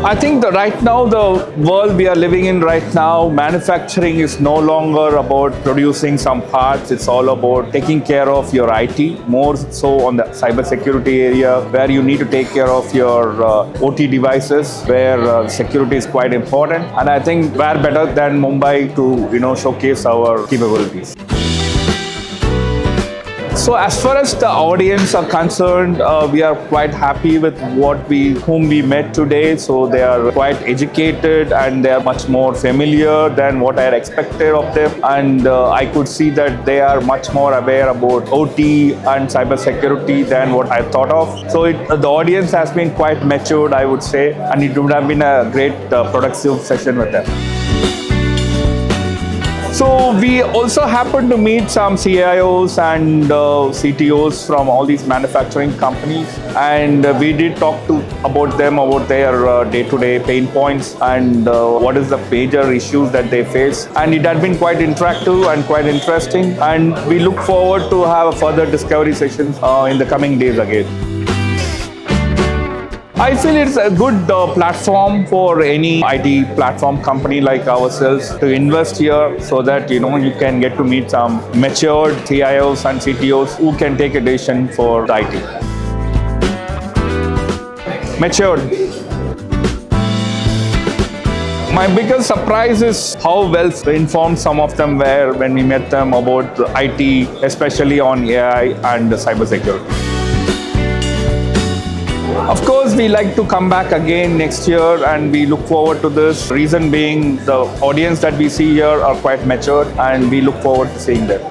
I think that right now, the world we are living in right now, manufacturing is no longer about producing some parts. It's all about taking care of your IT, more so on the cybersecurity area, where you need to take care of your OT devices, where security is quite important. And I think where better than Mumbai to showcase our capabilities. So as far as the audience are concerned, we are quite happy with whom we met today. So they are quite educated and they are much more familiar than what I had expected of them. And I could see that they are much more aware about OT and cybersecurity than what I thought of. So the audience has been quite matured, I would say, and it would have been a great productive session with them. So we also happened to meet some CIOs and CTOs from all these manufacturing companies, and we did talk about their day-to-day pain points and what is the major issues that they face. And it had been quite interactive and quite interesting, and we look forward to have further discovery sessions in the coming days again. I feel it's a good platform for any IT platform company like ourselves to invest here, so that you can get to meet some matured CIOs and CTOs who can take a decision for IT. Matured. My biggest surprise is how well informed some of them were when we met them about IT, especially on AI and cybersecurity. Of course, we like to come back again next year, and we look forward to this. Reason being, the audience that we see here are quite mature, and we look forward to seeing them.